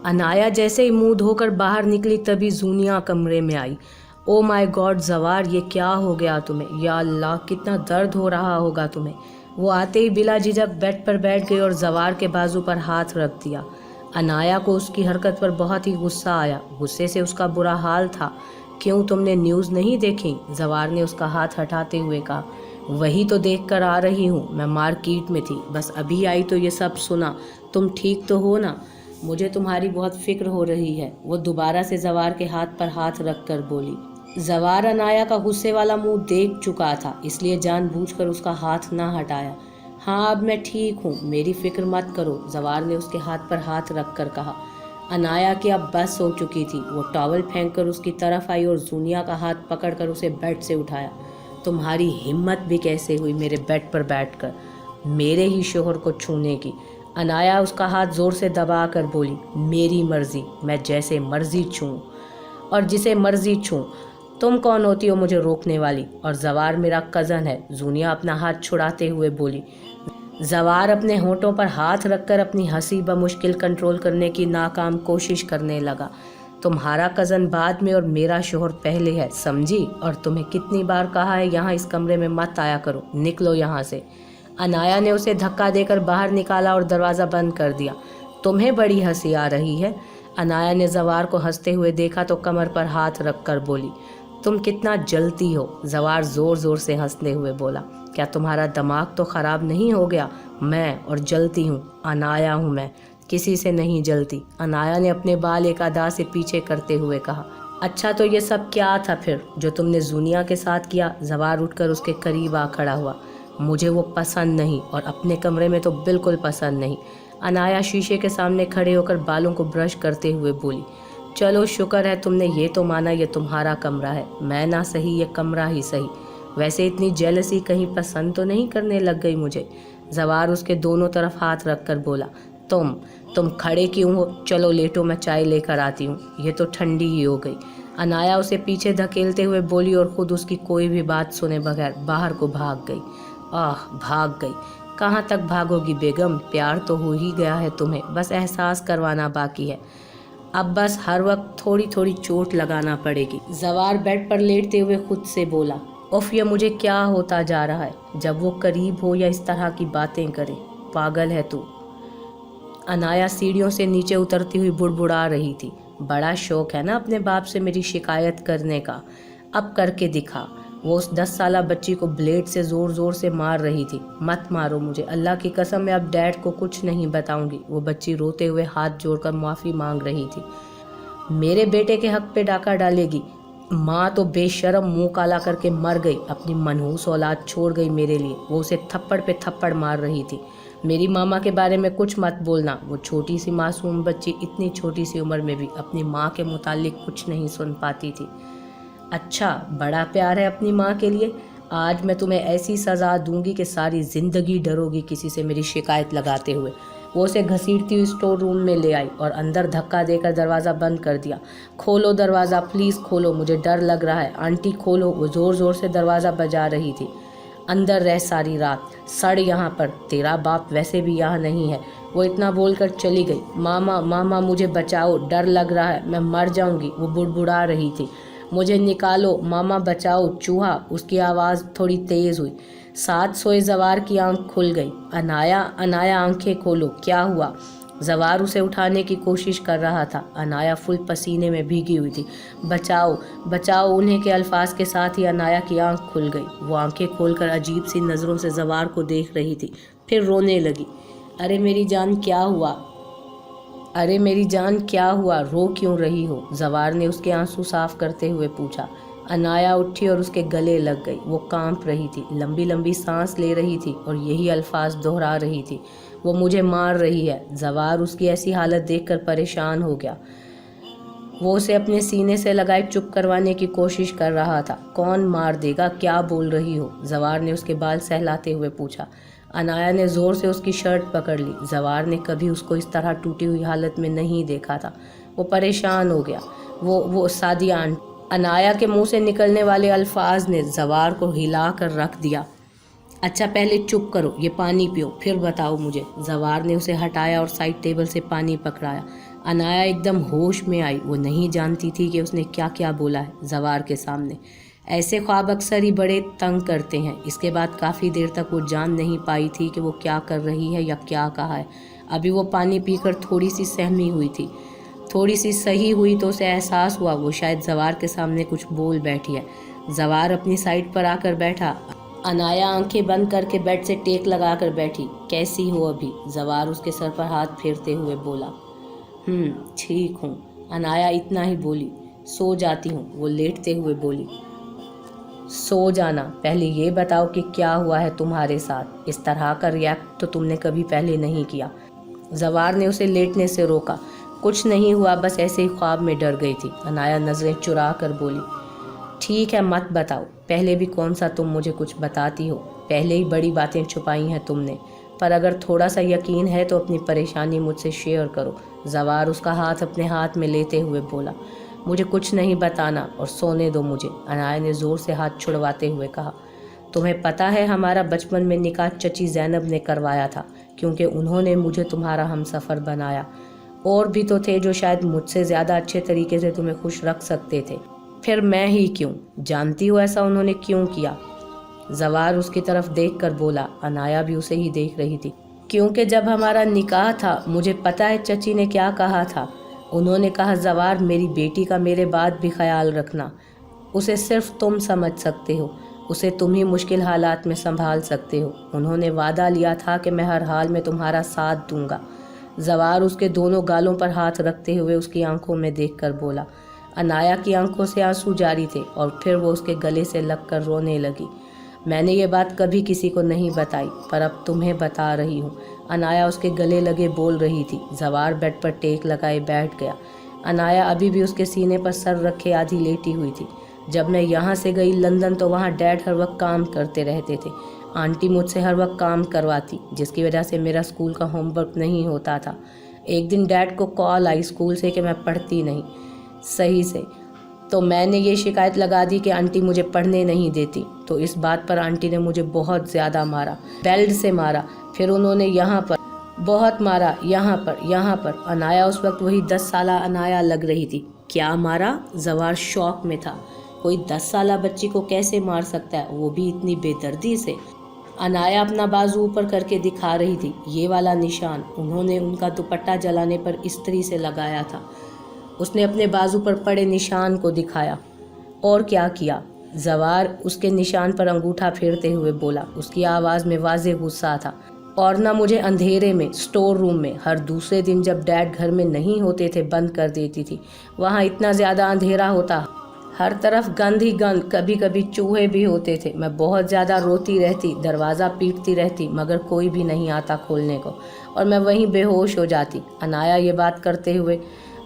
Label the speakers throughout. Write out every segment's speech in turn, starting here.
Speaker 1: अनाया जैसे ही मुंह धोकर बाहर निकली तभी जूनिया कमरे में आई। ओ माय गॉड जवार, ये क्या हो गया तुम्हें? या अल्लाह, कितना दर्द हो रहा होगा तुम्हें। वो आते ही बिला झिझक बेड पर बैठ गई और जवार के बाजू पर हाथ रख दिया। अनाया को उसकी हरकत पर बहुत ही गुस्सा आया। गुस्से से उसका बुरा हाल था। क्यों, तुमने न्यूज़ नहीं देखी? जवार ने उसका हाथ हटाते हुए कहा। वही तो देख कर आ रही हूँ, मैं मार्केट में थी, बस अभी आई तो ये सब सुना। तुम ठीक तो हो ना? मुझे तुम्हारी बहुत फिक्र हो रही है, वो दोबारा से जवार के हाथ पर हाथ रख कर बोली। जवार अनाया का गुस्से वाला मुंह देख चुका था, इसलिए जानबूझकर उसका हाथ ना हटाया। हाँ, अब मैं ठीक हूँ, मेरी फिक्र मत करो, जवार ने उसके हाथ पर हाथ रख कर कहा। अनाया की अब बस हो चुकी थी। वो टॉवल फेंक कर उसकी तरफ आई और जूनिया का हाथ पकड़कर उसे बेड से उठाया। तुम्हारी हिम्मत भी कैसे हुई मेरे बेड पर बैठकर मेरे ही शोहर को छूने की? अनाया उसका हाथ जोर से दबा कर बोली। मेरी मर्जी, मैं जैसे मर्जी छूं और जिसे मर्जी छूं। तुम कौन होती हो मुझे रोकने वाली? और जवार मेरा कज़न है, जूनिया अपना हाथ छुड़ाते हुए बोली। जवार अपने होठों पर हाथ रखकर अपनी हंसी बमुश्किल कंट्रोल करने की नाकाम कोशिश करने लगा। तुम्हारा कज़न बाद में और मेरा शोहर पहले है, समझी? और तुम्हें कितनी बार कहा है यहाँ इस कमरे में मत आया करो, निकलो यहाँ से। अनाया ने उसे धक्का देकर बाहर निकाला और दरवाज़ा बंद कर दिया। तुम्हें बड़ी हंसी आ रही है? अनाया ने जवार को हंसते हुए देखा तो कमर पर हाथ रखकर बोली। तुम कितना जलती हो? जवार ज़ोर ज़ोर से हंसते हुए बोला। क्या तुम्हारा दिमाग तो ख़राब नहीं हो गया? मैं और जलती हूँ? अनाया हूँ मैं, किसी से नहीं जलती। अनाया ने अपने बाल एक अदा से पीछे करते हुए कहा। अच्छा, तो ये सब क्या था फिर जो तुमने जूनिया के साथ किया? जवार उठकर उसके करीब आ खड़ा हुआ। मुझे वो पसंद नहीं और अपने कमरे में तो बिल्कुल पसंद नहीं। अनाया शीशे के सामने खड़े होकर बालों को ब्रश करते हुए बोली। चलो शुक्र है तुमने ये तो माना ये तुम्हारा कमरा है, मैं ना सही ये कमरा ही सही। वैसे इतनी जेलसी कहीं पसंद तो नहीं करने लग गई मुझे? जवार उसके दोनों तरफ हाथ रख कर बोला। तुम खड़े क्यों हो? चलो लेटो, मैं चाय लेकर आती हूँ, ये तो ठंडी ही हो गई। अनाया उसे पीछे धकेलते हुए बोली और खुद उसकी कोई भी बात सुने बगैर बाहर को भाग गई। आह, भाग गई? कहाँ तक भागोगी बेगम? प्यार तो हो ही गया है तुम्हें, बस एहसास करवाना बाकी है। अब बस हर वक्त थोड़ी थोड़ी चोट लगाना पड़ेगी। जवार बेड पर लेटते हुए खुद से बोला। उफ, ये मुझे क्या होता जा रहा है? जब वो करीब हो या इस तरह की बातें करे। पागल है तू। अनाया सीढ़ियों से नीचे उतरती हुई बुड़बुड़ा रही थी। बड़ा शौक है ना अपने बाप से मेरी शिकायत करने का, अब करके दिखा। वो उस 10 साला बच्ची को ब्लेड से ज़ोर ज़ोर से मार रही थी। मत मारो मुझे, अल्लाह की कसम, मैं अब डैड को कुछ नहीं बताऊंगी। वो बच्ची रोते हुए हाथ जोड़कर माफ़ी मांग रही थी। मेरे बेटे के हक पे डाका डालेगी? माँ तो बेशरम मुंह काला करके मर गई, अपनी मनहूस औलाद छोड़ गई मेरे लिए। वो उसे थप्पड़ पे थप्पड़ मार रही थी। मेरी मामा के बारे में कुछ मत बोलना। वो छोटी सी मासूम बच्ची इतनी छोटी सी उम्र में भी अपनी माँ के मुतालिक कुछ नहीं सुन पाती थी। अच्छा, बड़ा प्यार है अपनी माँ के लिए? आज मैं तुम्हें ऐसी सज़ा दूंगी कि सारी ज़िंदगी डरोगी किसी से मेरी शिकायत लगाते हुए। वो उसे घसीटती हुई स्टोर रूम में ले आई और अंदर धक्का देकर दरवाज़ा बंद कर दिया। खोलो दरवाज़ा, प्लीज़ खोलो, मुझे डर लग रहा है। आंटी खोलो। वो ज़ोर ज़ोर से दरवाज़ा बजा रही थी। अंदर रह सारी रात, सड़ यहाँ पर, तेरा बाप वैसे भी यहाँ नहीं है। वो इतना बोलकर चली गई। मामा मामा मुझे बचाओ, डर लग रहा है, मैं मर जाऊंगी। वो बुड़बुड़ा रही थी। मुझे निकालो, मामा बचाओ, चूहा। उसकी आवाज़ थोड़ी तेज़ हुई। साथ सोए जवार की आंख खुल गई। अनाया अनाया आंखें खोलो, क्या हुआ? जवार उसे उठाने की कोशिश कर रहा था। अनाया फुल पसीने में भीगी हुई थी। बचाओ बचाओ, उन्हें के अल्फाज के साथ ही अनाया की आंख खुल गई। वो आंखें खोलकर अजीब सी नज़रों से जवार को देख रही थी, फिर रोने लगी। अरे मेरी जान क्या हुआ? अरे मेरी जान क्या हुआ, रो क्यों रही हो? जवार ने उसके आंसू साफ करते हुए पूछा। अनाया उठी और उसके गले लग गई। वो कांप रही थी, लंबी लंबी सांस ले रही थी और यही अल्फाज दोहरा रही थी। वो मुझे मार रही है। जवार उसकी ऐसी हालत देखकर परेशान हो गया। वो उसे अपने सीने से लगाए चुप करवाने की कोशिश कर रहा था। कौन मार देगा, क्या बोल रही हो? जवार ने उसके बाल सहलाते हुए पूछा। अनाया ने ज़ोर से उसकी शर्ट पकड़ ली। जवार ने कभी उसको इस तरह टूटी हुई हालत में नहीं देखा था। वो परेशान हो गया। वो सादिया आंटी। अनाया के मुंह से निकलने वाले अल्फाज ने जवार को हिला कर रख दिया। अच्छा, पहले चुप करो, ये पानी पियो, फिर बताओ मुझे। जवार ने उसे हटाया और साइड टेबल से पानी पकड़ाया। अनाया एकदम होश में आई। वो नहीं जानती थी कि उसने क्या क्या बोला है जवार के सामने। ऐसे ख्वाब अक्सर ही बड़े तंग करते हैं। इसके बाद काफ़ी देर तक वो जान नहीं पाई थी कि वो क्या कर रही है या क्या कहा है। अभी वो पानी पीकर थोड़ी सी सहमी हुई थी, थोड़ी सी सही हुई तो उसे एहसास हुआ वो शायद जवार के सामने कुछ बोल बैठी है। जवार अपनी साइड पर आकर बैठा। अनाया आंखें बंद करके बेड से टेक लगा कर बैठी। कैसी हो अभी? जवार उसके सर पर हाथ फेरते हुए बोला। ठीक हूँ, अनाया इतना ही बोली। सो जाती हूँ, वो लेटते हुए बोली। सो जाना, पहले ये बताओ कि क्या हुआ है तुम्हारे साथ? इस तरह का रिएक्ट तो तुमने कभी पहले नहीं किया। जवार ने उसे लेटने से रोका। कुछ नहीं हुआ, बस ऐसे ही ख्वाब में डर गई थी। अनाया नज़रें चुरा कर बोली। ठीक है, मत बताओ। पहले भी कौन सा तुम मुझे कुछ बताती हो? पहले ही बड़ी बातें छुपाई हैं तुमने। पर अगर थोड़ा सा यकीन है तो अपनी परेशानी मुझसे शेयर करो। जवार उसका हाथ अपने हाथ में लेते हुए बोला। मुझे कुछ नहीं बताना और सोने दो मुझे, अनाया ने ज़ोर से हाथ छुड़वाते हुए कहा। तुम्हें पता है हमारा बचपन में निकाह चची ज़ैनब ने करवाया था, क्योंकि उन्होंने मुझे तुम्हारा हमसफ़र बनाया। और भी तो थे जो शायद मुझसे ज़्यादा अच्छे तरीके से तुम्हें खुश रख सकते थे, फिर मैं ही क्यों? जानती हो ऐसा उन्होंने क्यों किया? जवार उसकी तरफ देख कर बोला। अनाया भी उसे ही देख रही थी। क्योंकि जब हमारा निकाह था, मुझे पता है चची ने क्या कहा था। उन्होंने कहा, जवार मेरी बेटी का मेरे बाद भी ख्याल रखना। उसे सिर्फ तुम समझ सकते हो, उसे तुम ही मुश्किल हालात में संभाल सकते हो। उन्होंने वादा लिया था कि मैं हर हाल में तुम्हारा साथ दूंगा। जवार उसके दोनों गालों पर हाथ रखते हुए उसकी आंखों में देखकर बोला। अनाया की आंखों से आंसू जारी थे और फिर वो उसके गले से लगकर रोने लगी। मैंने ये बात कभी किसी को नहीं बताई, पर अब तुम्हें बता रही हूँ। अनाया उसके गले लगे बोल रही थी। जवार बेड पर टेक लगाए बैठ गया। अनाया अभी भी उसके सीने पर सर रखे आधी लेटी हुई थी। जब मैं यहाँ से गई लंदन तो वहाँ डैड हर वक्त काम करते रहते थे। आंटी मुझसे हर वक्त काम करवाती, जिसकी वजह से मेरा स्कूल का होमवर्क नहीं होता था। एक दिन डैड को कॉल आई स्कूल से कि मैं पढ़ती नहीं सही से, तो मैंने ये शिकायत लगा दी कि आंटी मुझे पढ़ने नहीं देती। तो इस बात पर आंटी ने मुझे बहुत ज़्यादा मारा, बेल्ट से मारा। फिर उन्होंने यहाँ पर बहुत मारा, यहाँ पर। अनाया उस वक्त वही 10 साला अनाया लग रही थी। क्या मारा? जवार शौक में था। कोई 10 साला बच्ची को कैसे मार सकता है, वो भी इतनी बेदर्दी से? अनाया अपना बाजू ऊपर करके दिखा रही थी। ये वाला निशान उन्होंने उनका दुपट्टा जलाने पर इस्त्री से लगाया था। उसने अपने बाजू पर पड़े निशान को दिखाया। और क्या किया? जवार उसके निशान पर अंगूठा फेरते हुए बोला। उसकी आवाज़ में वाज़ेह गुस्सा था। और ना मुझे अंधेरे में स्टोर रूम में हर दूसरे दिन जब डैड घर में नहीं होते थे बंद कर देती थी। वहाँ इतना ज़्यादा अंधेरा होता, हर तरफ गंद ही गंद, कभी कभी चूहे भी होते थे। मैं बहुत ज़्यादा रोती रहती, दरवाज़ा पीटती रहती, मगर कोई भी नहीं आता खोलने को, और मैं वहीं बेहोश हो जाती। अनाया ये बात करते हुए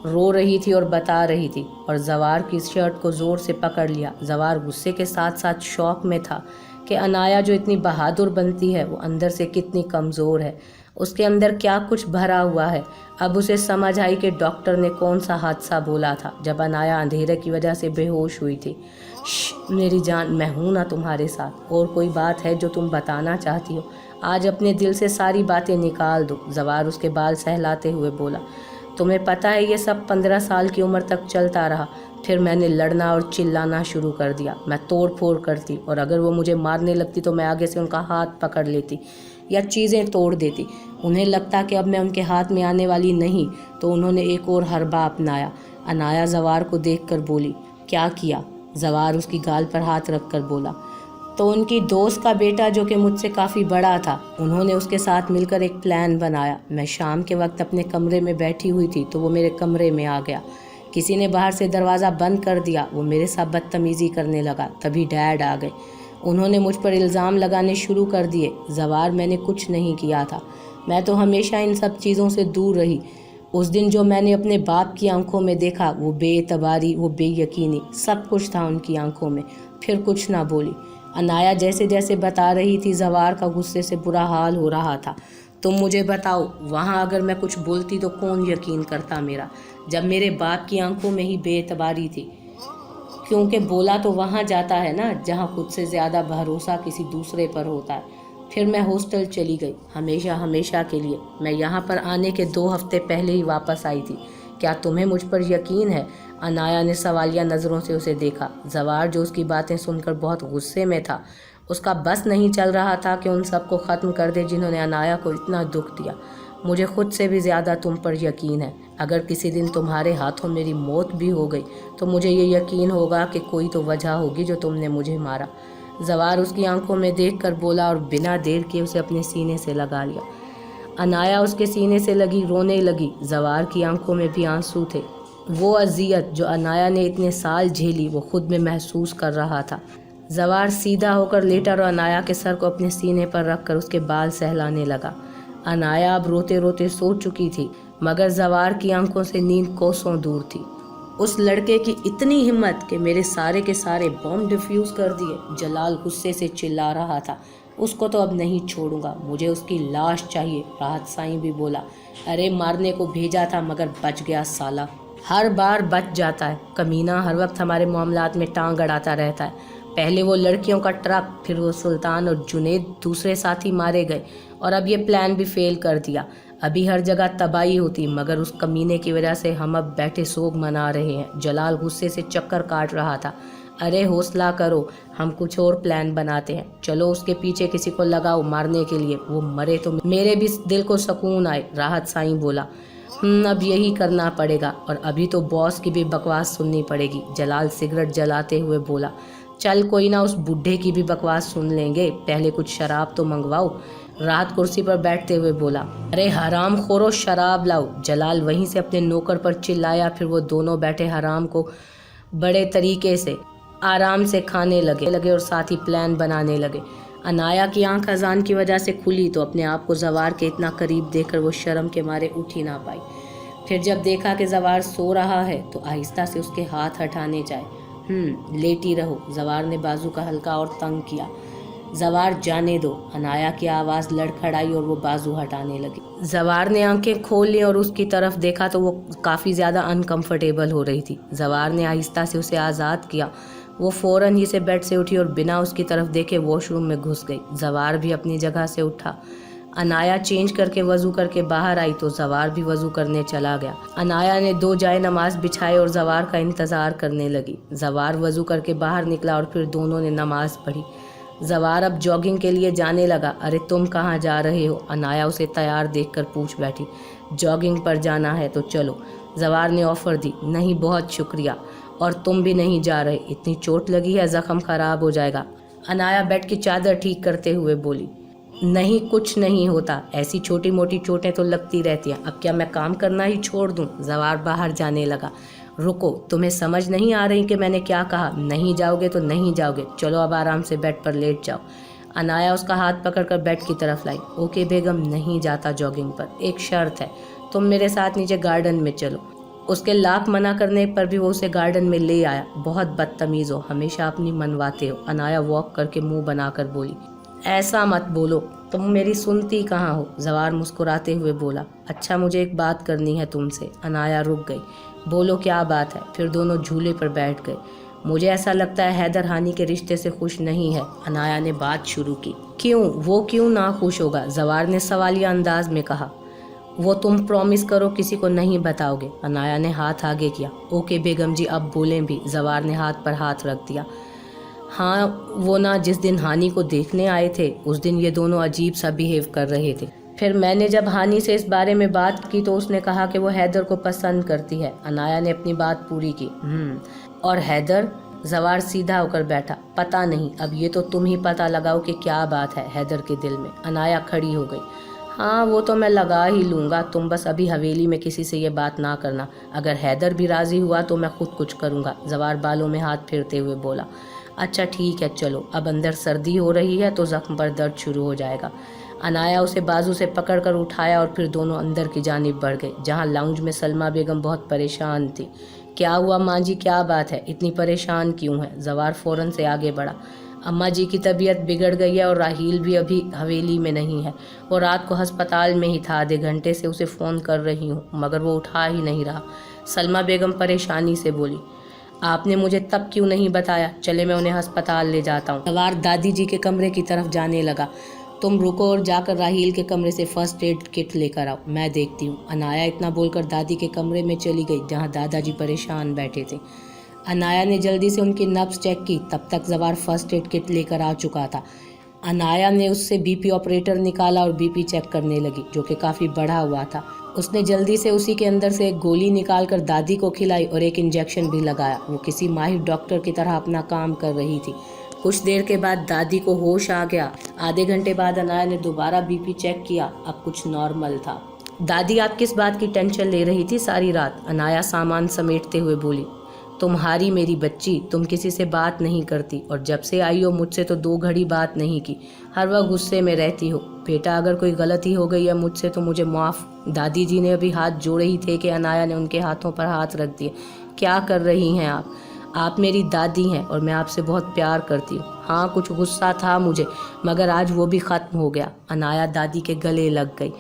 Speaker 1: रो रही थी और बता रही थी, और जवार की शर्ट को ज़ोर से पकड़ लिया। जवार गुस्से के साथ साथ शौक में था कि अनाया जो इतनी बहादुर बनती है वो अंदर से कितनी कमज़ोर है, उसके अंदर क्या कुछ भरा हुआ है। अब उसे समझ आई कि डॉक्टर ने कौन सा हादसा बोला था जब अनाया अंधेरे की वजह से बेहोश हुई थी। मेरी जान, मैं हूँ ना तुम्हारे साथ। और कोई बात है जो तुम बताना चाहती हो? आज अपने दिल से सारी बातें निकाल दो। जवार उसके बाल सहलाते हुए बोला। तुम्हें पता है ये सब 15 साल की उम्र तक चलता रहा। फिर मैंने लड़ना और चिल्लाना शुरू कर दिया। मैं तोड़ फोड़ करती, और अगर वो मुझे मारने लगती तो मैं आगे से उनका हाथ पकड़ लेती या चीज़ें तोड़ देती। उन्हें लगता कि अब मैं उनके हाथ में आने वाली नहीं, तो उन्होंने एक और हरबा अपनाया। अनाया जवार को देखकर बोली। क्या किया? जवार उसकी गाल पर हाथ रख कर बोला। तो उनकी दोस्त का बेटा जो कि मुझसे काफ़ी बड़ा था, उन्होंने उसके साथ मिलकर एक प्लान बनाया। मैं शाम के वक्त अपने कमरे में बैठी हुई थी तो वो मेरे कमरे में आ गया। किसी ने बाहर से दरवाज़ा बंद कर दिया। वो मेरे साथ बदतमीज़ी करने लगा। तभी डैड आ गए। उन्होंने मुझ पर इल्ज़ाम लगाने शुरू कर दिए। जवार, मैंने कुछ नहीं किया था। मैं तो हमेशा इन सब चीज़ों से दूर रही। उस दिन जो मैंने अपने बाप की आंखों में देखा, वो बेतबारी, वो बेयकीनी, सब कुछ था उनकी आंखों में। फिर कुछ ना बोली। अनाया जैसे जैसे बता रही थी, जवार का गुस्से से बुरा हाल हो रहा था। तुम मुझे बताओ, वहाँ अगर मैं कुछ बोलती तो कौन यकीन करता मेरा, जब मेरे बाप की आंखों में ही बेतबारी थी? क्योंकि बोला तो वहाँ जाता है ना जहाँ खुद से ज़्यादा भरोसा किसी दूसरे पर होता है। फिर मैं हॉस्टल चली गई, हमेशा के लिए। मैं यहाँ पर आने के 2 हफ्ते पहले ही वापस आई थी, क्या तुम्हें मुझ पर यकीन है? अनाया ने सवालिया नज़रों से उसे देखा। जवार, जो उसकी बातें सुनकर बहुत गुस्से में था, उसका बस नहीं चल रहा था कि उन सबको ख़त्म कर दे जिन्होंने अनाया को इतना दुख दिया। मुझे खुद से भी ज़्यादा तुम पर यकीन है। अगर किसी दिन तुम्हारे हाथों मेरी मौत भी हो गई तो मुझे ये यकीन होगा कि कोई तो वजह होगी जो तुमने मुझे मारा। जवार उसकी आंखों में देखकर बोला और बिना देर के उसे अपने सीने से लगा लिया। अनाया उसके सीने से लगी रोने लगी। जवार की आंखों में भी आंसू थे। वो अजियत जो अनाया ने इतने साल झेली वो खुद में महसूस कर रहा था। जवार सीधा होकर लेटा और अनाया के सर को अपने सीने पर रखकर उसके बाल सहलाने लगा। अनाया अब रोते रोते सो चुकी थी, मगर जवार की आंखों से नींद कोसों दूर थी। उस लड़के की इतनी हिम्मत कि मेरे सारे के सारे बॉम्ब डिफ्यूज़ कर दिए, जलाल गुस्से से चिल्ला रहा था। उसको तो अब नहीं छोड़ूंगा, मुझे उसकी लाश चाहिए। राहत साईं भी बोला, अरे मारने को भेजा था मगर बच गया साला। हर बार बच जाता है, कमीना हर वक्त हमारे मामलात में टांग अड़ाता रहता है। पहले वो लड़कियों का ट्रक, फिर वो सुल्तान और जुनेद दूसरे साथी मारे गए और अब ये प्लान भी फेल कर दिया। अभी हर जगह तबाही होती मगर उस कमीने की वजह से हम अब बैठे सोग मना रहे हैं। जलाल गुस्से से चक्कर काट रहा था। अरे हौसला करो, हम कुछ और प्लान बनाते हैं। चलो उसके पीछे किसी को लगाओ मारने के लिए, वो मरे तो मेरे भी दिल को सुकून आए। राहत साईं बोला, अब यही करना पड़ेगा और अभी तो बॉस की भी बकवास सुननी पड़ेगी। जलाल सिगरेट जलाते हुए बोला, चल कोई ना, उस बुढ़े की भी बकवास सुन लेंगे, पहले कुछ शराब तो मंगवाओ। राहत कुर्सी पर बैठते हुए बोला, अरे हराम खोरो, शराब लाओ। जलाल वहीं से अपने नौकर पर चिल्लाया। फिर वो दोनों बैठे हराम को बड़े तरीके से आराम से खाने लगे और साथ ही प्लान बनाने लगे। अनाया की आंख अजान की वजह से खुली तो अपने आप को जवार के इतना करीब देखकर वो शर्म के मारे उठ ही ना पाई। फिर जब देखा कि जवार सो रहा है तो आहिस्ता से उसके हाथ हटाने जाए। लेटी रहो। जवार ने बाजू का हल्का और तंग किया। जवार जाने दो। अनाया की आवाज़ लड़खड़ाई और वो बाजू हटाने लगी। जवार ने आंखें खोल ली और उसकी तरफ देखा तो वो काफ़ी ज़्यादा अनकंफर्टेबल हो रही थी। जवार ने आहिस्ता से उसे आज़ाद किया। वो फ़ौरन ही से बेड से उठी और बिना उसकी तरफ देखे वॉशरूम में घुस गई। जवार भी अपनी जगह से उठा। अनाया चेंज करके वज़ू करके बाहर आई तो जवार भी वज़ू करने चला गया। अनाया ने 2 जाए नमाज बिछाए और जवार का इंतज़ार करने लगी। जवार वज़ू करके बाहर निकला और फिर दोनों ने नमाज पढ़ी। जवार अब जॉगिंग के लिए जाने लगा। अरे तुम कहाँ जा रहे हो? अनाया उसे तैयार देखकर पूछ बैठी। जॉगिंग पर जाना है तो चलो। जवार ने ऑफ़र दी। नहीं बहुत शुक्रिया। और तुम भी नहीं जा रहे? इतनी चोट लगी है, ज़ख्म ख़राब हो जाएगा। अनाया बेड की चादर ठीक करते हुए बोली, नहीं कुछ नहीं होता, ऐसी छोटी मोटी चोटें तो लगती रहती हैं। अब क्या मैं काम करना ही छोड़ दूं? जवार बाहर जाने लगा। रुको, तुम्हें समझ नहीं आ रही कि मैंने क्या कहा? नहीं जाओगे तो नहीं जाओगे। चलो अब आराम से बेड पर लेट जाओ। अनाया उसका हाथ पकड़कर बेड की तरफ लाई। ओके बेगम, नहीं जाता जॉगिंग पर, एक शर्त है, तुम मेरे साथ नीचे गार्डन में चलो। उसके लाख मना करने पर भी वो उसे गार्डन में ले आया। बहुत बदतमीज़ हो, हमेशा अपनी मनवाते हो। अनाया वॉक करके मुंह बनाकर बोली, ऐसा मत बोलो, तुम मेरी सुनती कहाँ हो? जवार मुस्कुराते हुए बोला, अच्छा मुझे एक बात करनी है तुमसे। अनाया रुक गई। बोलो क्या बात है? फिर दोनों झूले पर बैठ गए। मुझे ऐसा लगता है हैदर हानि के रिश्ते से खुश नहीं है। अनाया ने बात शुरू की। क्यों? वो क्यों ना खुश होगा? जवार ने सवालिया अंदाज में कहा। वो तुम प्रॉमिस करो किसी को नहीं बताओगे। अनाया ने हाथ आगे किया। ओके बेगम जी, अब बोलें भी। जवार ने हाथ पर हाथ रख दिया। हाँ वो ना, जिस दिन हानि को देखने आए थे उस दिन ये दोनों अजीब सा बिहेव कर रहे थे। फिर मैंने जब हानि से इस बारे में बात की तो उसने कहा कि वो हैदर को पसंद करती है। अनाया ने अपनी बात पूरी की। और हैदर? जवार सीधा होकर बैठा। पता नहीं, अब ये तो तुम ही पता लगाओ कि क्या बात है हैदर के दिल में। अनाया खड़ी हो गई। हाँ वो तो मैं लगा ही लूँगा, तुम बस अभी हवेली में किसी से ये बात ना करना। अगर हैदर भी राज़ी हुआ तो मैं खुद कुछ करूँगा। जवार बालों में हाथ फेरते हुए बोला, अच्छा ठीक है चलो, अब अंदर सर्दी हो रही है तो ज़ख्म पर दर्द शुरू हो जाएगा। अनाया उसे बाजू से पकड़कर उठाया और फिर दोनों अंदर की जानिब बढ़ गए, जहाँ लाउंज में सलमा बेगम बहुत परेशान थी। क्या हुआ माँ जी, क्या बात है, इतनी परेशान क्यों है? जवार फ़ौरन से आगे बढ़ा। अम्मा जी की तबीयत बिगड़ गई है और राहील भी अभी हवेली में नहीं है। वो रात को हस्पताल में ही था, आधे घंटे से उसे फ़ोन कर रही हूँ मगर वो उठा ही नहीं रहा। सलमा बेगम परेशानी से बोली, आपने मुझे तब क्यों नहीं बताया? चले मैं उन्हें हस्पताल ले जाता हूँ। जवार दादी जी के कमरे की तरफ जाने लगा तुम रुको और जाकर राहील के कमरे से फर्स्ट एड किट लेकर आओ, मैं देखती हूँ। अनाया इतना बोलकर दादी के कमरे में चली गई जहाँ दादाजी परेशान बैठे थे। अनाया ने जल्दी से उनकी नब्ज चेक की, तब तक जवार फर्स्ट एड किट लेकर आ चुका था। अनाया ने उससे बीपी ऑपरेटर निकाला और बीपी चेक करने लगी, जो कि काफ़ी बढ़ा हुआ था। उसने जल्दी से उसी के अंदर से एक गोली निकालकर दादी को खिलाई और एक इंजेक्शन भी लगाया। वो किसी माहिर डॉक्टर की तरह अपना काम कर रही थी। कुछ देर के बाद दादी को होश आ गया। आधे घंटे बाद अनाया ने दोबारा बीपी चेक किया, अब कुछ नॉर्मल था। दादी, आप किस बात की टेंशन ले रही थी सारी रात? अनाया सामान समेटते हुए बोली। तुम्हारी मेरी बच्ची, तुम किसी से बात नहीं करती और जब से आई हो मुझसे तो 2 घड़ी बात नहीं की। हर वक्त गुस्से में रहती हो। बेटा, अगर कोई गलती हो गई है मुझसे तो मुझे माफ़। दादी जी ने अभी हाथ जोड़े ही थे कि अनाया ने उनके हाथों पर हाथ रख दिए। क्या कर रही हैं आप? आप मेरी दादी हैं और मैं आपसे बहुत प्यार करती हूँ। हाँ, कुछ गुस्सा था मुझे, मगर आज वो भी ख़त्म हो गया। अनाया दादी के गले लग गई।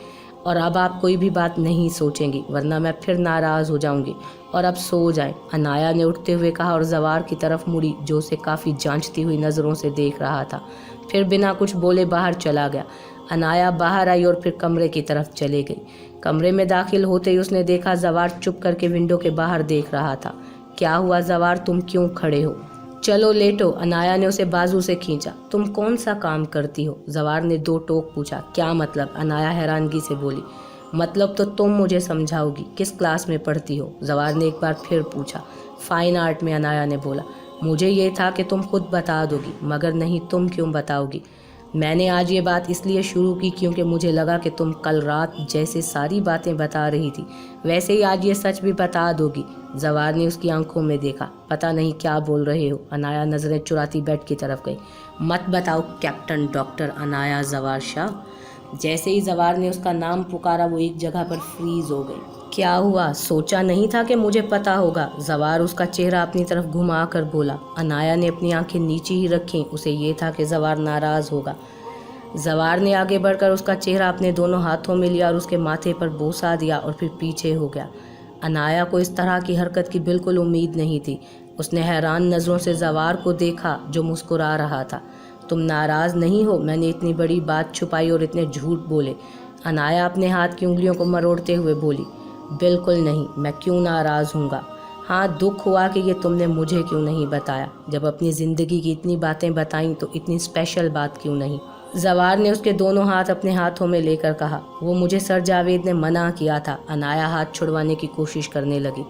Speaker 1: और अब आप कोई भी बात नहीं सोचेंगी, वरना मैं फिर नाराज़ हो जाऊंगी। और अब सो जाएं, अनाया ने उठते हुए कहा और जवार की तरफ मुड़ी, जो उसे काफ़ी जांचती हुई नज़रों से देख रहा था। फिर बिना कुछ बोले बाहर चला गया। अनाया बाहर आई और फिर कमरे की तरफ चले गई। कमरे में दाखिल होते ही उसने देखा जवार चुप करके विंडो के बाहर देख रहा था। क्या हुआ जवार, तुम क्यों खड़े हो? चलो लेटो, अनाया ने उसे बाजू से खींचा। तुम कौन सा काम करती हो? जवार ने 2 टोक पूछा। क्या मतलब? अनाया हैरानगी से बोली। मतलब तो तुम मुझे समझाओगी, किस क्लास में पढ़ती हो? जवार ने एक बार फिर पूछा। फाइन आर्ट में, अनाया ने बोला। मुझे ये था कि तुम खुद बता दोगी, मगर नहीं, तुम क्यों बताओगी? मैंने आज ये बात इसलिए शुरू की क्योंकि मुझे लगा कि तुम कल रात जैसे सारी बातें बता रही थी वैसे ही आज ये सच भी बता दोगी। जवार ने उसकी आंखों में देखा। पता नहीं क्या बोल रहे हो। अनाया नजरें चुराती बेड की तरफ गई। मत बताओ कैप्टन डॉक्टर अनाया जवार शाह। जैसे ही जवार ने उसका नाम पुकारा वो एक जगह पर फ्रीज हो गई। क्या हुआ? सोचा नहीं था कि मुझे पता होगा। जवार उसका चेहरा अपनी तरफ घुमा कर बोला। अनाया ने अपनी आंखें नीचे ही रखीं। उसे ये था कि जवार नाराज़ होगा। जवार ने आगे बढ़कर उसका चेहरा अपने दोनों हाथों में लिया और उसके माथे पर बोसा दिया और फिर पीछे हो गया। अनाया को इस तरह की हरकत की बिल्कुल उम्मीद नहीं थी। उसने हैरान नज़रों से जवार को देखा जो मुस्कुरा रहा था। तुम नाराज़ नहीं हो? मैंने इतनी बड़ी बात छुपाई और इतने झूठ बोले? अनाया अपने हाथ की उंगलियों को मरोड़ते हुए बोली। बिल्कुल नहीं, मैं क्यों नाराज़ हूँगा? हाँ, दुख हुआ कि ये तुमने मुझे क्यों नहीं बताया। जब अपनी ज़िंदगी की इतनी बातें बताईं तो इतनी स्पेशल बात क्यों नहीं? जवार ने उसके दोनों हाथ अपने हाथों में लेकर कहा। वो मुझे सर जावेद ने मना किया था। अनाया हाथ छुड़वाने की कोशिश करने लगी।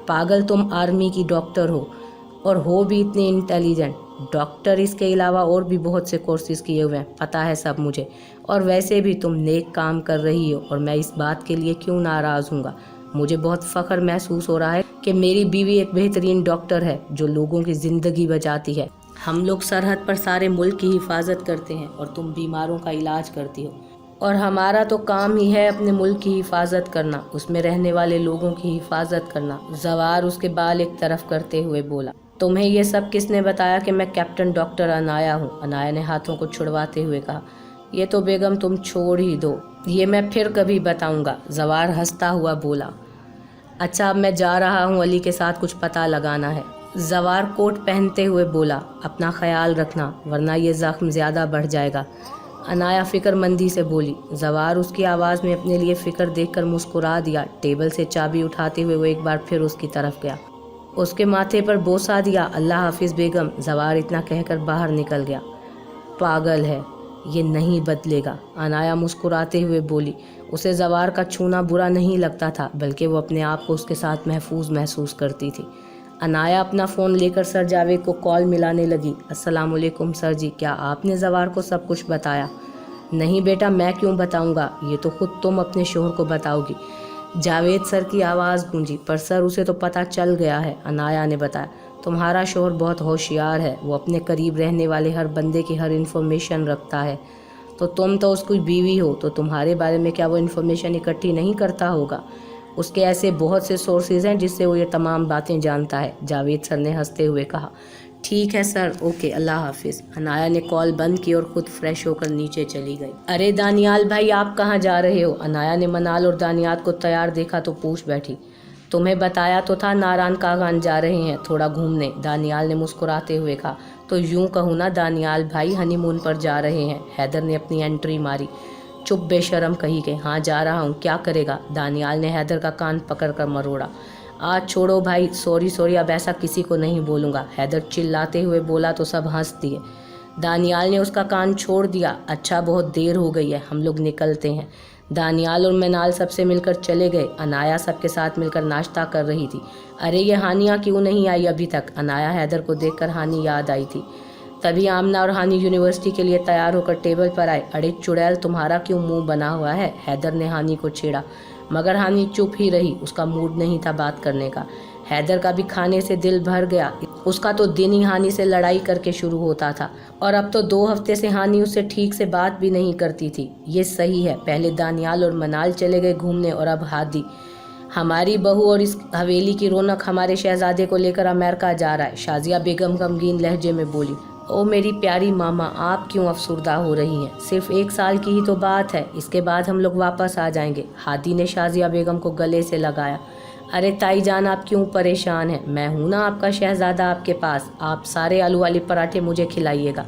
Speaker 1: पागल, तुम आर्मी की डॉक्टर हो और हो भी इतनी इंटेलिजेंट। डॉक्टर इसके अलावा और भी बहुत से कोर्सेज किए हुए हैं, पता है सब मुझे। और वैसे भी तुम नेक काम कर रही हो और मैं इस बात के लिए क्यों नाराज़ हूँगा? मुझे बहुत फ़ख्र महसूस हो रहा है कि मेरी बीवी एक बेहतरीन डॉक्टर है जो लोगों की ज़िंदगी बचाती है। हम लोग सरहद पर सारे मुल्क की हिफाजत करते हैं और तुम बीमारों का इलाज करती हो। और हमारा तो काम ही है अपने मुल्क की हिफाजत करना, उसमें रहने वाले लोगों की हिफाजत करना। जवार उसके बाल एक तरफ करते हुए बोला। तुम्हें ये सब किसने बताया कि मैं कैप्टन डॉक्टर अनाया हूँ? अनाया ने हाथों को छुड़वाते हुए कहा। ये तो बेगम तुम छोड़ ही दो, ये मैं फिर कभी बताऊँगा। जवार हंसता हुआ बोला। अच्छा, अब मैं जा रहा हूँ, अली के साथ कुछ पता लगाना है। जवार कोट पहनते हुए बोला। अपना ख्याल रखना, वरना ये ज़ख्म ज़्यादा बढ़ जाएगा। अनाया फ़िक्रमंदी से बोली। जवार उसकी आवाज़ में अपने लिए फ़िक्र देखकर मुस्कुरा दिया। टेबल से चाबी उठाते हुए वो एक बार फिर उसकी तरफ गया, उसके माथे पर बोसा दिया। अल्लाह हाफिज़ बेगम। जवार इतना कहकर बाहर निकल गया। पागल है, ये नहीं बदलेगा, अनाया मुस्कुराते हुए बोली। उसे जवार का छूना बुरा नहीं लगता था, बल्कि वो अपने आप को उसके साथ महफूज महसूस करती थी। अनाया अपना फ़ोन लेकर सर जावेद को कॉल मिलाने लगी। अस्सलाम वालेकुम सर जी, क्या आपने जवार को सब कुछ बताया? नहीं बेटा, मैं क्यों बताऊंगा, ये तो खुद तुम अपने शोहर को बताओगी। जावेद सर की आवाज़ गूंजी। पर सर, उसे तो पता चल गया है, अनाया ने बताया। तुम्हारा शोहर बहुत होशियार है, वो अपने करीब रहने वाले हर बंदे की हर इन्फॉर्मेशन रखता है। तो तुम तो उसकी बीवी हो, तो तुम्हारे बारे में क्या वो इन्फॉर्मेशन इकट्ठी नहीं करता होगा? उसके ऐसे बहुत से सोर्सेज हैं जिससे वो ये तमाम बातें जानता है, जावेद सर ने हंसते हुए कहा। ठीक है सर, ओके, अल्लाह हाफिज़। अनाया ने कॉल बंद की और ख़ुद फ्रेश होकर नीचे चली गई। अरे दानियाल भाई, आप कहाँ जा रहे हो? अनाया ने मनाल और दानियात को तैयार देखा तो पूछ बैठी। तुम्हें बताया तो था नारायण कागान जा रहे हैं थोड़ा घूमने, दानियाल ने मुस्कुराते हुए कहा। तो यूं कहूँ ना दानियाल भाई हनीमून पर जा रहे हैं, हैदर ने अपनी एंट्री मारी। चुप बेशरम कही के, हाँ जा रहा हूँ, क्या करेगा? दानियाल ने हैदर का कान पकड़कर मरोड़ा। आज छोड़ो भाई, सॉरी अब ऐसा किसी को नहीं बोलूँगा, हैदर चिल्लाते हुए बोला तो सब हंस दिए। दानियाल ने उसका कान छोड़ दिया। अच्छा बहुत देर हो गई है, हम लोग निकलते हैं। दानियाल और मनाल सबसे मिलकर चले गए। अनाया सबके साथ मिलकर नाश्ता कर रही थी। अरे ये हानिया क्यों नहीं आई अभी तक? अनाया हैदर को देखकर हानि याद आई थी। तभी आमना और हानि यूनिवर्सिटी के लिए तैयार होकर टेबल पर आए। अरे चुड़ैल तुम्हारा क्यों मुंह बना हुआ है? हैदर ने हानि को छेड़ा, मगर हानि चुप ही रही। उसका मूड नहीं था बात करने का। हैदर का भी खाने से दिल भर गया। उसका तो दिन ही हानि से लड़ाई करके शुरू होता था और अब तो 2 हफ्ते से हानि उससे ठीक से बात भी नहीं करती थी। ये सही है, पहले दानियाल और मनाल चले गए घूमने और अब हादी। हमारी बहू और इस हवेली की रौनक हमारे शहजादे को लेकर अमेरिका जा रहा है, शाजिया बेगम गमगीन लहजे में बोली। ओ मेरी प्यारी मामा, आप क्यों अफसुर्दा हो रही हैं? सिर्फ 1 साल की ही तो बात है, इसके बाद हम लोग वापस आ जाएंगे। हादी ने शाजिया बेगम को गले से लगाया। अरे ताई जान आप क्यों परेशान हैं? मैं हूं ना आपका शहजादा आपके पास, आप सारे आलू वाले पराठे मुझे खिलाइएगा।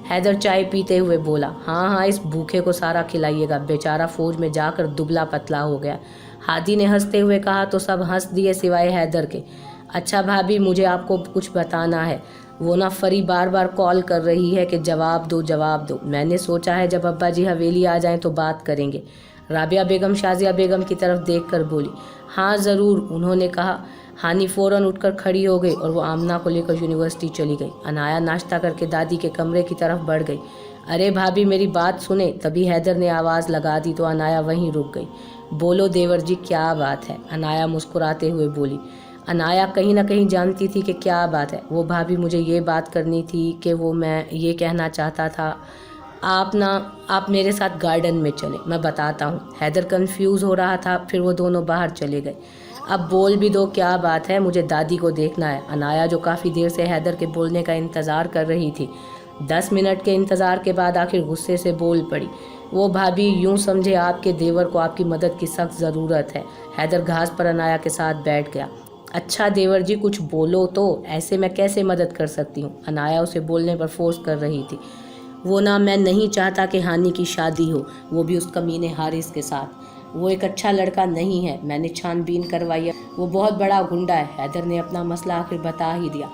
Speaker 1: हैदर चाय पीते हुए बोला। हाँ इस भूखे को सारा खिलाइएगा, बेचारा फौज में जाकर दुबला पतला हो गया। हादी ने हंसते हुए कहा तो सब हंस दिए सिवाय हैदर के। अच्छा भाभी मुझे आपको कुछ बताना है, वो ना फरी बार बार कॉल कर रही है कि जवाब दो। मैंने सोचा है जब अब्बा जी हवेली आ जाएं तो बात करेंगे। राबिया बेगम शाजिया बेगम की तरफ देखकर बोली। हाँ ज़रूर, उन्होंने कहा। हानि फ़ौरन उठकर खड़ी हो गई और वो आमना को लेकर यूनिवर्सिटी चली गई। अनाया नाश्ता करके दादी के कमरे की तरफ बढ़ गई। अरे भाभी मेरी बात सुने, तभी हैदर ने आवाज़ लगा दी तो अनाया वहीं रुक गई। बोलो देवर जी क्या बात है? अनाया मुस्कुराते हुए बोली। अनाया कहीं ना कहीं जानती थी कि क्या बात है। वो भाभी मुझे ये बात करनी थी कि मैं ये कहना चाहता था, आप मेरे साथ गार्डन में चले, मैं बताता हूँ। हैदर कंफ्यूज हो रहा था, फिर वो दोनों बाहर चले गए। अब बोल भी दो क्या बात है, मुझे दादी को देखना है। अनाया जो काफ़ी देर से हैदर के बोलने का इंतज़ार कर रही थी, 10 मिनट के इंतज़ार के बाद आखिर गुस्से से बोल पड़ी। वो भाभी यूं समझे आपके देवर को आपकी मदद की सख्त ज़रूरत है। हैदर घास पर अनाया के साथ बैठ गया। अच्छा देवर जी कुछ बोलो तो, ऐसे मैं कैसे मदद कर सकती हूँ? अनाया उसे बोलने पर फोर्स कर रही थी। वो ना मैं नहीं चाहता कि हानि की शादी हो, वो भी उस कमीने हारिस के साथ। वो एक अच्छा लड़का नहीं है, मैंने छानबीन करवाई है, वो बहुत बड़ा गुंडा है। हैदर ने अपना मसला आखिर बता ही दिया।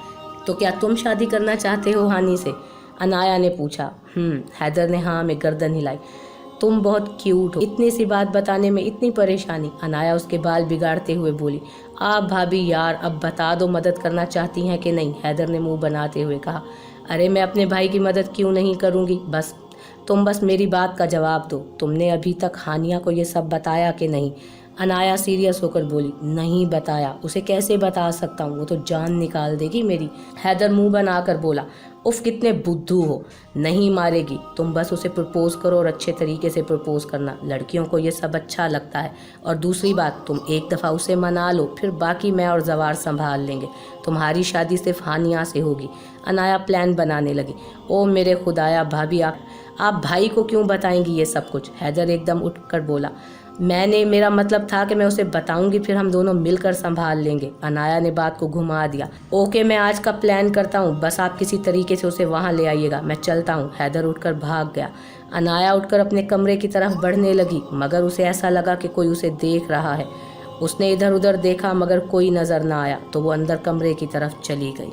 Speaker 1: तो क्या तुम शादी करना चाहते हो हानि से? अनाया ने पूछा। हैदर ने हाँ में गर्दन हिलाई। तुम बहुत क्यूट हो, इतनी सी बात बताने में इतनी परेशानी? अनाया उसके बाल बिगाड़ते हुए बोली। आप भाभी यार अब बता दो मदद करना चाहती हैं कि नहीं? हैदर ने मुंह बनाते हुए कहा। अरे मैं अपने भाई की मदद क्यों नहीं करूँगी? तुम बस मेरी बात का जवाब दो। तुमने अभी तक हानिया को ये सब बताया कि नहीं? अनाया सीरियस होकर बोली। नहीं बताया, उसे कैसे बता सकता हूँ, वो तो जान निकाल देगी मेरी। हैदर मुंह बनाकर बोला। उफ कितने बुद्धू हो, नहीं मारेगी, तुम बस उसे प्रपोज करो और अच्छे तरीके से प्रपोज करना, लड़कियों को ये सब अच्छा लगता है। और दूसरी बात, तुम एक दफ़ा उसे मना लो, फिर बाकी मैं और जवार संभाल लेंगे, तुम्हारी शादी सिर्फ हानिया से होगी। अनाया प्लान बनाने लगी। ओ मेरे खुदाया भाभी, आप भाई को क्यों बताएंगी ये सब कुछ? हैदर एकदम उठकर बोला। मेरा मतलब था कि मैं उसे बताऊंगी, फिर हम दोनों मिलकर संभाल लेंगे। अनाया ने बात को घुमा दिया। ओके मैं आज का प्लान करता हूँ, बस आप किसी तरीके से उसे वहाँ ले आइएगा, मैं चलता हूँ। हैदर उठकर भाग गया। अनाया उठकर अपने कमरे की तरफ बढ़ने लगी, मगर उसे ऐसा लगा कि कोई उसे देख रहा है। उसने इधर उधर देखा मगर कोई नज़र न आया तो वो अंदर कमरे की तरफ चली गई।